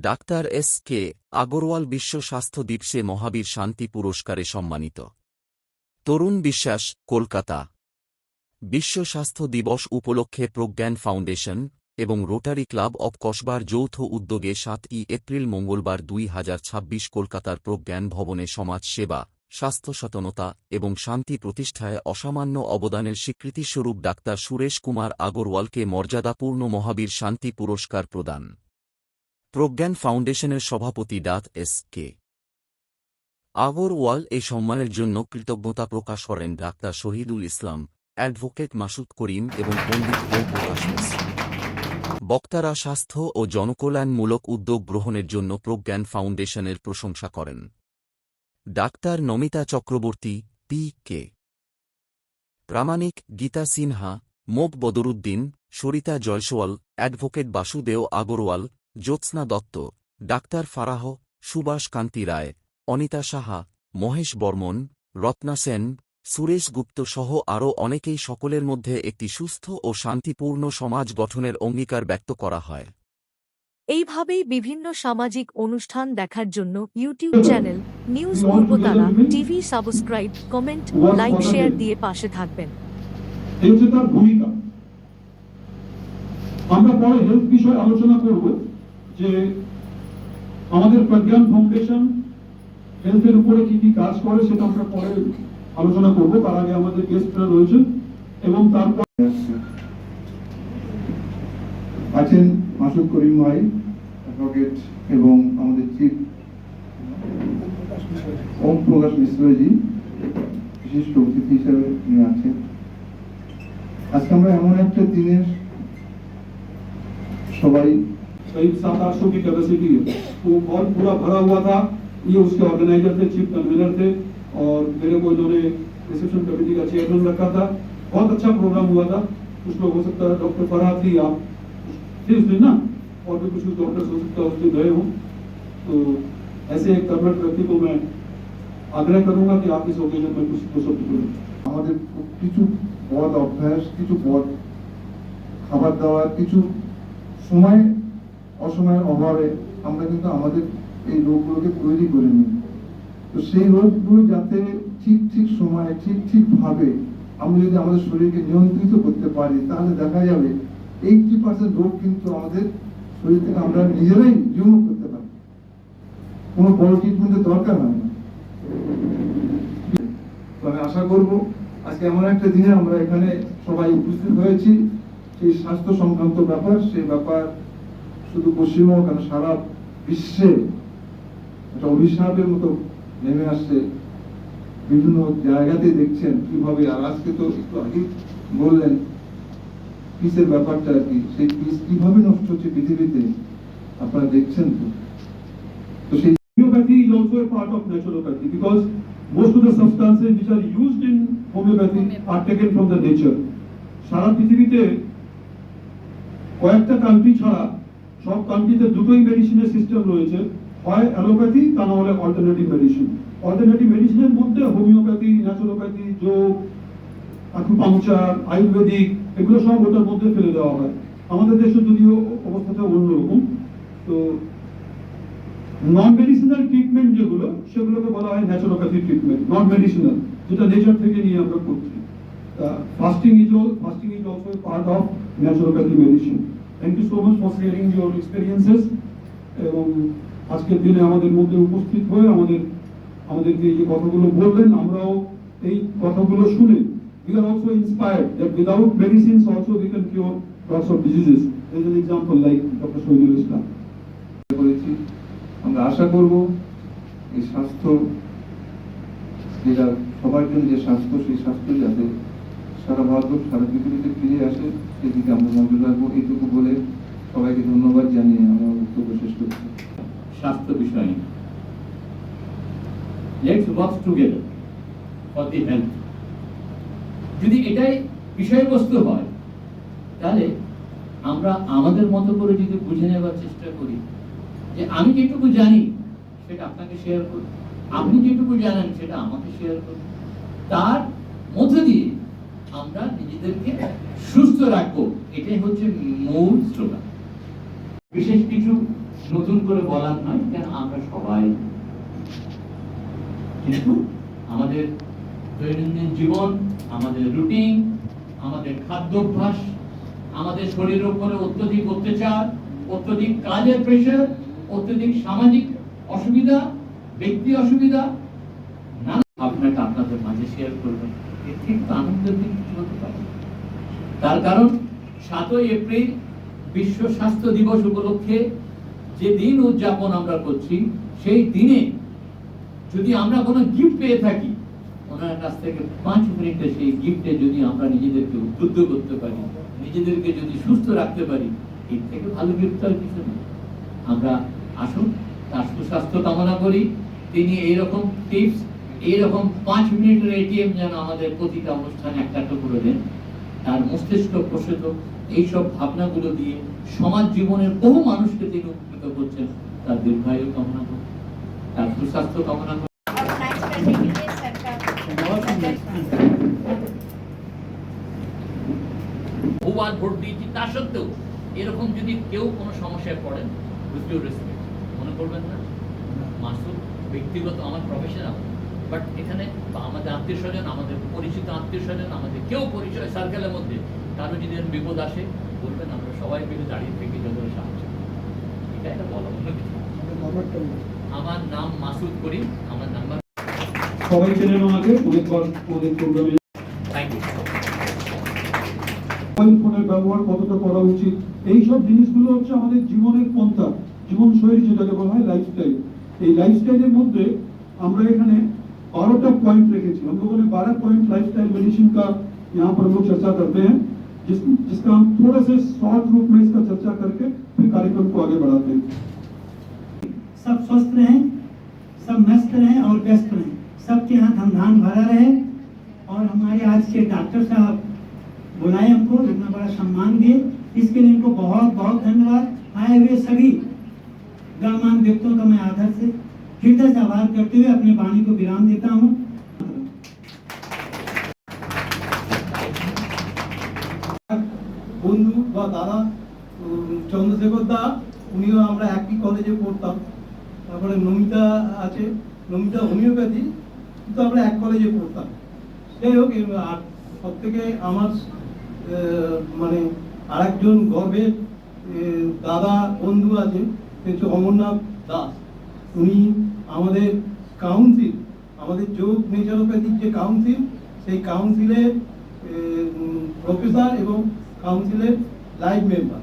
Doctor S K. Agarwal বিশ্ব স্বাস্থ্য দিবসে মহাবীর শান্তি পুরস্কারে সম্মানিত। তরুণ বিশ্বাস, কলকাতা। বিশ্ব স্বাস্থ্য দিবস উপলক্ষে প্রজ্ঞান ফাউন্ডেশন এবং রোটারি ক্লাব অব কসবার যৌথ উদ্যোগে 7ই এপ্রিল মঙ্গলবার 2026 কলকাতার প্রজ্ঞান ভবনে সমাজ সেবা, স্বাস্থ্য সচেতনতা এবং শান্তি প্রতিষ্ঠায় অসামান্য অবদানের স্বীকৃতিস্বরূপ ডাক্তার সুরেশ কুমার আগরওয়ালকে মর্যাদাপূর্ণ মহাবীর শান্তি পুরস্কার প্রদান। প্রজ্ঞান ফাউন্ডেশনের সভাপতি এস.কে. আগরওয়াল এই সম্মানের জন্য কৃতজ্ঞতা প্রকাশ করেন ডাক্তার শহীদুল ইসলাম, অ্যাডভোকেট মাসুদ করিম এবং পণ্ডিত ওম প্রকাশ মিশ্র। বক্তারা স্বাস্থ্য ও জনকল্যাণমূলক উদ্যোগ গ্রহণের জন্য প্রজ্ঞান ফাউন্ডেশনের প্রশংসা করেন। Doctor Namita Chakraborty, P K. প্রামাণিক, গীতা সিনহা, মোক বদরুদ্দিন, সরিতা জয়সওয়াল, অ্যাডভোকেট বাসুদেও আগরওয়াল, জ্যোৎস্না দত্ত, ডাক্তার ফারাহ, সুভাষ কান্তি রায়, অনিতা সাহা, মহেশ বর্মন, রত্না সেন, সুরেশ গুপ্ত সহ আরও অনেকেই সকলের মধ্যে একটি সুস্থ ও শান্তিপূর্ণ সমাজ গঠনের অঙ্গীকার ব্যক্ত করা হয়। এইভাবেই বিভিন্ন সামাজিক অনুষ্ঠান দেখার জন্য YouTube channel news Purbatara TV subscribe, comment, like, share দিয়ে পাশে থাকবেন। এই হচ্ছে তার ভূমিকা। আমরা পরে হেলথ বিষয়ে আলোচনা করব যে আমাদের প্রজ্ঞান ফাউন্ডেশন হেলথের উপরে কি কি কাজ করে সেটা আমরা পরে আলোচনা করব। তার আগে আমাদের গেস্টরা রয়েছেন এবং তারপর আছেন মাসুদ করিম ভাই, অ্যাডভোকেট, এবং আমাদের চিফ ওম প্রকাশ মিশ্রজি বিশিষ্ট অতিথি হিসেবে তিনি আছেন। আজকে আমরা এমন একটা দিনের সবাই करीब 700-800 की कैपेसिटी है, वो हॉल पूरा भरा हुआ था। ये उसके ऑर्गेनाइजर थे, चीफ कन्वीनर थे और मेरे को इन्होंने रिसेप्शन कमेटी का चेयरमैन रखा था। बहुत अच्छा प्रोग्राम हुआ था। कुछ लोग हो सकता है डॉक्टर फरहाद थी, आप थे उस दिन ना, और भी कुछ डॉक्टर्स हो सकता है उस दिन गए हों। तो ऐसे एक कर्मठ व्यक्ति को मैं आग्रह करूंगा कि आप इस ओकेजन में कुछ दो शब्द बोलें। আমাদের কিছু পদ অভ্যাস, কিছু পদ খাবার দাবার, কিছু সময় অসময়ের অভাবে আমরা কিন্তু আমাদের এই রোগগুলোকে তৈরি করে নিই। তো সেই রোগগুলো যাতে ঠিক ঠিক সময়ে ঠিক ঠিক ভাবে আমরা যদি আমাদের শরীরকে নিয়ন্ত্রিত করতে পারি, তাহলে দেখা যাবে 80% রোগ কিন্তু আমাদের শরীর থেকে আমরা নিজেরাই নির্মূল করতে পারি, কোনো বড় ট্রিটমেন্টের দরকার হয় না। তো আমি আশা করব আজকে এমন একটা দিনে আমরা এখানে সবাই উপস্থিত হয়েছি, সেই স্বাস্থ্য সংক্রান্ত ব্যাপার, সেই ব্যাপার শুধু পশ্চিমবঙ্গ কেন সারা বিশ্বে একটা অভিশাপের মতো নেমে আসছে। বিভিন্ন জায়গাতে দেখছেন কিভাবে, আর আজকে তো একটু আগে বললেন পিসের ব্যাপারটা আর কি, সেই পিস কিভাবে নষ্ট হচ্ছে পৃথিবীতে আপনারা দেখছেন। তো সেই homeopathy is also a part of naturopathy because most of the substances which are used in homeopathy are taken from the nature. সারা পৃথিবীতে কয়েকটা কান্ট্রি ছাড়া সব কান্ট্রিতে দুটোই মেডিসিনের সিস্টেম রয়েছে, হয় অ্যালোপ্যাথি তা না হলে অল্টারনেটিভ মেডিসিন। অল্টারনেটিভ মেডিসিনের মধ্যে হোমিওপ্যাথি, ন্যাচুরোপ্যাথি, যোগ, আকুপাংচার, আয়ুর্বেদিক, এগুলো সব ওটার মধ্যে ফেলে দেওয়া হয়। আমাদের দেশে যদিও অবস্থাটা অন্যরকম। তো নন মেডিসিনাল ট্রিটমেন্ট যেগুলো, সেগুলোকে বলা হয় ন্যাচুরোপ্যাথি ট্রিটমেন্ট, নন মেডিসিনাল, যেটা নেচার থেকে নিয়ে আমরা করছি। Fasting is also a part of naturopathy medicine. Thank you so much for sharing your experiences. এবং আজকের দিনে আমাদের মধ্যে উপস্থিত হয়ে আমাদেরকে এই যে কথাগুলো বললেন, আমরাও এই কথাগুলো শুনে we are also inspired that without medicines also we can cure lots of diseases. There is an example like Dr. Shahidul Islam. আমরা আশা করব এই স্বাস্থ্য, যেটা সবার জন্য যে স্বাস্থ্য, সেই স্বাস্থ্য যাতে সারা ভারতবর্ষ, সারা পৃথিবীতে ফিরে আসে, সেদিকে আমরা নজর রাখবো। এইটুকু বলে সবাইকে ধন্যবাদ জানিয়ে আমার বক্তব্য শেষ করছি। স্বাস্থ্য বিষয়ে let's work together for the health. যদি এটাই বিষয়বস্তু হয়, তাহলে আমরা আমাদের মতো করে যদি বুঝে নেওয়ার চেষ্টা করি যে আমি যেটুকু জানি সেটা আপনাকে শেয়ার করি, আপনি যেটুকু জানেন সেটা আমাকে শেয়ার করুন, তার মধ্য দিয়ে আমরা নিজেদেরকে সুস্থ রাখবো। এটাই হচ্ছে মূল স্লোগান। বিশেষ কিছু নতুন করে বলার নয়, কেন আমরা সবাই, কিন্তু আমাদের দৈনন্দিন জীবন, আমাদের রুটিন, আমাদের খাদ্যাভ্যাস, আমাদের শরীরের উপরে অত্যধিক অত্যাচার, অত্যধিক কাজের প্রেশার, অত্যধিক সামাজিক অসুবিধা, ব্যক্তি অসুবিধা, নানা আপনাকে আপনাদের মাঝে শেয়ার করবেন। এর থেকে আনন্দের দিন কিছু হতে পারে। তার কারণ 7ই এপ্রিল বিশ্ব স্বাস্থ্য দিবস উপলক্ষে যে দিন উদযাপন আমরা করছি, সেই দিনে যদি আমরা কোনো গিফট পেয়ে থাকি ওনার কাছ থেকে 5 মিনিটে, সেই গিফটে যদি আমরা নিজেদেরকে উদ্বুদ্ধ করতে পারি, নিজেদেরকে যদি সুস্থ রাখতে পারি, এর থেকে ভালো গিফট আর কিছু নেই। আমরা আসুন তার সুস্বাস্থ্য কামনা করি। তিনি এইরকম টিপস, এইরকম 5 মিনিটের এটিএম যেন আমাদের প্রতিটা অনুষ্ঠানে একটা করে দেন। তার মস্তিষ্ক প্রসূত এইসব ভাবনাগুলো দিয়ে সমাজ জীবনের বহু মানুষকে তিনি উপকৃত করছেন। তার দীর্ঘায়ু কামনা করি, তার সুস্বাস্থ্য কামনা করি। বহুবার ভোট দিয়েছি, তা সত্ত্বেও এরকম যদি কেউ কোনো সমস্যায় পড়েন, উইথ ডিউ রেসপেক্ট, মনে করবেন না মাসুদ ব্যক্তিগত আমার প্রফেশনাল, বাট এখানে আমাদের আত্মীয় স্বজন, আমাদের পরিচিত আত্মীয় স্বজন, আমাদের কেউ পরিচয় সার্কেলের মধ্যে কারো যদি বিপদ আসে বলবেন, আমরা সবাই মিলে দাঁড়িয়ে থেকে যতটা সাহায্য। এটা একটা বলা, অন্য কিছু। আমার নাম মাসুদ করিম, আমার নাম্বার সবাই চেনেন আমাকে অনেক প্রোগ্রামে। Thank you. মোবাইল ফোনের ব্যবহার কতটা করা উচিত, এইসব জিনিসগুলো হচ্ছে আমাদের জীবনের পন্থা, জীবনশৈলী যেটাকে বলা হয় লাইফস্টাইল। এই লাইফস্টাইলের মধ্যে আমরা এখানে 12টা पॉइंट रेखे थे। हम लोगों ने 12 पॉइंट लाइफस्टाइल मेडिसिन का यहाँ पर हम लोग चर्चा करते हैं, जिसका हम थोड़ा से शॉर्ट रूप में इसका चर्चा करके फिर कार्यक्रम को आगे बढ़ाते हैं। सब स्वस्थ रहें, सब मस्त रहें और व्यस्त रहें, सबके यहाँ धमधाम भरा रहे। और हमारे आज के डॉक्टर साहब बुलाए हमको, इतना बड़ा सम्मान दिए, इसके लिए इनको बहुत बहुत धन्यवाद। आए हुए सभी गणमान्य व्यक्तियों का मैं आदर से हृदय से आभार करते हुए अपनी वाणी को विराम देता हूँ। বন্ধু বা দাদা চন্দ্রশেখর দা, উনিও আমরা একই কলেজে পড়তাম। তারপরে নমিতা আছে, নমিতা হোমিওপ্যাথি, কিন্তু আমরা এক কলেজে পড়তাম। যাই হোক, আর সব থেকে আমার মানে আরেকজন গর্বের দাদা বন্ধু আছে, হচ্ছে অমরনাথ দাস। উনি আমাদের কাউন্সিল, আমাদের যোগ নেচারোপ্যাথিক যে কাউন্সিল, সেই কাউন্সিলের প্রফেসর এবং কাউন্সিলের লাইভ মেম্বার।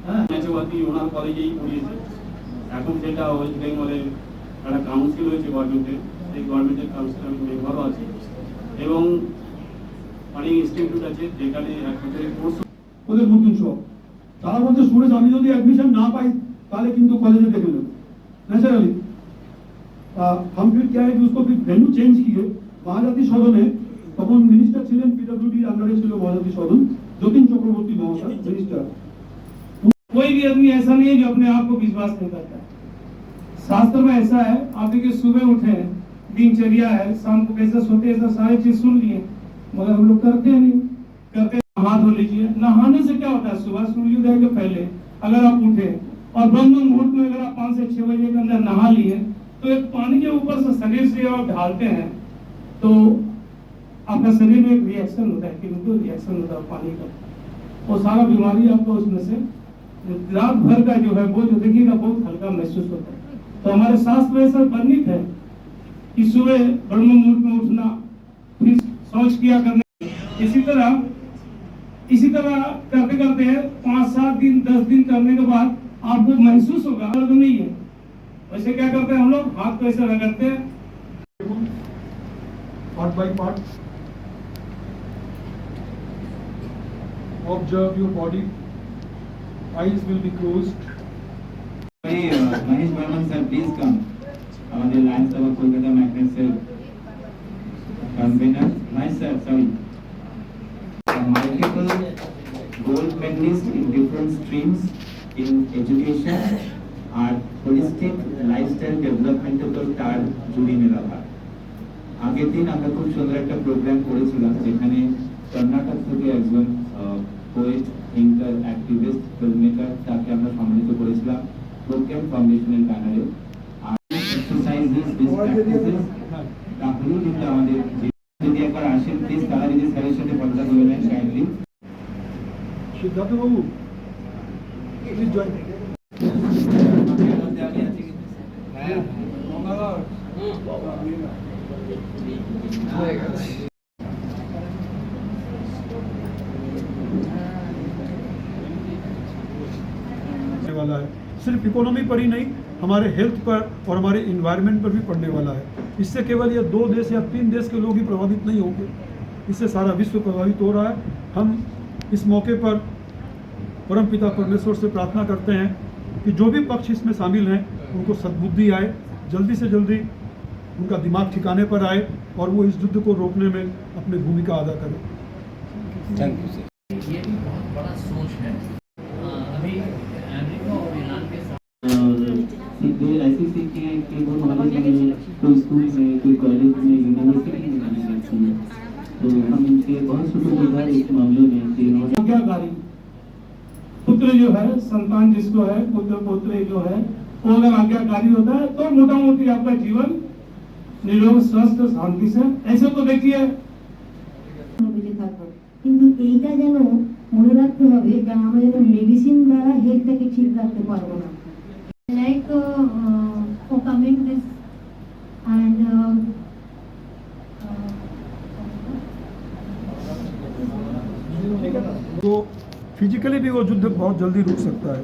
হ্যাঁ, ন্যাচুরোপ্যাথি ওনার কলেজেই পড়িয়েছে। এখন যেটা ওয়েস্ট বেঙ্গলের একটা কাউন্সিল হয়েছে গভর্নমেন্টের, সেই গভর্নমেন্টের কাউন্সিল আমি মেম্বারও আছি। এবং অনেক ইনস্টিটিউট আছে যেখানে 1 বছরের কোর্স। ওদের নতুন সব তারা বলছে, সুরেশ আমি যদি অ্যাডমিশন না পাই তাহলে কিন্তু कॉलेजे देखे लो नेचुरली। हम फिर क्या है कि उसको फिर वेन्यू चेंज किए। महाजाति सदन है, तक मिनिस्टर छिलेन पीडब्ल्यूडी अंडरे छिलो महाजाति सदन, जतिन चक्रवर्ती महोदय मिनिस्टर। कोई भी आदमी ऐसा नहीं है जो अपने आप को विश्वास नहीं करता है। शास्त्र में ऐसा है, आप देखिए सुबह उठे, दिनचर्या है, शाम को कैसे सोते हैं, ऐसा सारी चीज सुन लिए, मगर हम लोग करते हैं नहीं। करते हाथ धो लीजिए। नहाने से क्या होता है, सुबह सूर्योदय के पहले अगर आप उठे और ब्रह्म मुहूर्त में अगर आप 5 से 6 बजे के अंदर नहा लिए, तो एक पानी के ऊपर से शरीर से आप ढालते हैं तो आपका शरीर में एक रिएक्शन होता है, केमिकल रिएक्शन होता है पानी का, वो सारा बीमारी आपको उसमें से रात भर का जो है वो जो देखिएगा बहुत हल्का महसूस होता है। तो हमारे शास्त्र में ऐसा वर्णित है कि सुबह ब्रह्म मुहूर्त में उठना, फिर शौच किया करने। इसी तरह करते करते 5-7 दिन 10 दिन करने के बाद आपको महसूस होगा दर्द नहीं है। वैसे क्या करते हैं हम लोग, हाथ को ऐसे रगड़ते हैं part by part. Observe your body. Eyes will be closed. Mahesh Burman sir, please come. Our Lions Club of Kolkata Magnet convener, multiple gold medalists in different streams in education আর holistic lifestyle development তো তার জুড়ি মেলা ভার। আগের দিন আমরা খুব সুন্দর একটা প্রোগ্রাম করেছিলাম, যেখানে কর্ণাটক থেকে একজন poet, thinker, activist, film maker, তাকে আমরা সম্মানিত করেছিলাম। প্রোগ্রাম ফাউন্ডেশনের ব্যানারে আর এক্সারসাইজেস বেস্ট প্র্যাকটিসেস তাহলে কিন্তু আমাদের যদি একবার আসেন প্লিজ তারা যদি স্যারের সাথে কথা বলে নেন kindly Siddharth Babu please join वाला है। सिर्फ इकोनॉमी पर ही नहीं, हमारे हेल्थ पर और हमारे इन्वायरमेंट पर भी पड़ने वाला है। इससे केवल ये 2 देश या 3 देश के लोग ही प्रभावित नहीं होंगे, इससे सारा विश्व प्रभावित हो रहा है। हम इस मौके पर परमपिता परमेश्वर से प्रार्थना करते हैं कि जो भी पक्ष इसमें शामिल हैं उनको सद्बुद्धि आए, जल्दी से जल्दी उनका दिमाग ठिकाने पर आए और वो इस युद्ध को रोकने में अपनी भूमिका अदा करें। ये भी बहुत बड़ा सोच है। अभी अमेरिका और ईरान के साथ ऐसी सीखें कि वो नॉलेज हमें कोई स्कूल में, कोई कॉलेज में, यूनिवर्सिटी में नहीं मिलती है। तो हम इनके बहुत शुक्रगुजार इस मामले में कि इन्होंने आज्ञाकारी पुत्र जो है, संतान जिसको है, पुत्र पुत्री जो है, वो अगर आज्ञाकारी होता है तो मोटा मोटी आपका जीवन निरोग स्वस्थ शांति से। ऐसे तो देखिए বেঁচে থাকবো, কিন্তু এইটা যেন মনে রাখতে হবে যে আমরা যেন মেডিসিন দ্বারা হেলথটাকে ঠিক রাখতে পারবো না। Like for coming this and तो फिजिकली भी वो युद्ध बहुत जल्दी रुक सकता है।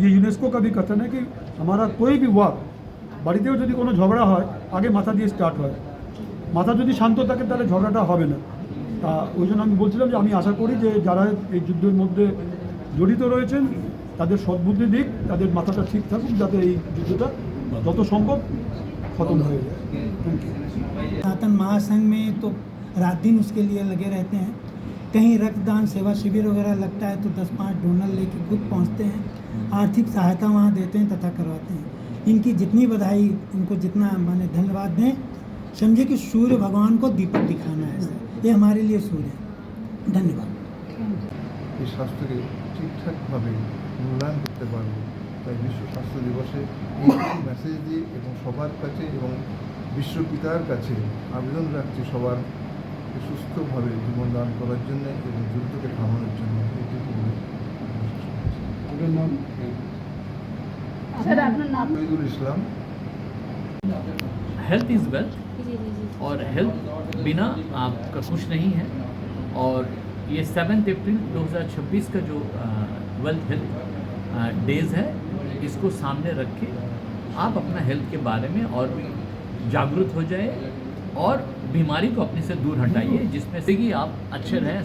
ये यूनेस्को का भी कथन है कि हमारा कोई भी वार বাড়িতেও যদি কোনো ঝগড়া হয় আগে মাথা দিয়ে স্টার্ট হয়, মাথা যদি শান্ত থাকে তাহলে ঝগড়াটা হবে না। তা ওই জন্য আমি বলছিলাম যে আমি আশা করি যে যারা এই যুদ্ধের মধ্যে জড়িত রয়েছেন তাদের সদ্বুদ্ধি দিক, তাদের মাথাটা ঠিক থাকুক যাতে এই যুদ্ধটা যত সম্ভব খতম হয়ে যায়। Thank you. सनातन महासंघ में तो रात दिन उसके लिए लगे रहते हैं। कहीं रक्तदान सेवा शिविर वगैरह लगता है तो 10-5 डोनर लेके खुद पहुंचते हैं, आर्थिक सहायता वहां देते हैं तथा करवाते हैं। इनकी जितनी बधाई, इनको जितना माने धन्यवाद दें। समझे कि सूर्य भगवान को दीपक दिखाना है, ये हमारे लिए सूर्य है। धन्यवाद। এই স্বাস্থ্যকে ঠিকঠাকভাবে মূল্যায়ন করতে পারবো, তাই বিশ্ব স্বাস্থ্য দিবসে এই মেসেজ দিয়ে এবং সবার কাছে এবং বিশ্বপিতার কাছে আবেদন রাখছি সবার সুস্থভাবে জীবনদান করার জন্য এবং যুদ্ধকে থামানোর জন্য। এইটুকু বলে Shahidul Islam. Health is wealth और हेल्थ बिना आपका कुछ नहीं है। और ये 7 अप्रैल 2026 का जो वर्ल्ड हेल्थ डेज है, इसको सामने रख के आप अपना हेल्थ के बारे में और भी जागरूक हो जाए और बीमारी को अपने से दूर हटाइए, जिसमें से कि आप अच्छे रहें।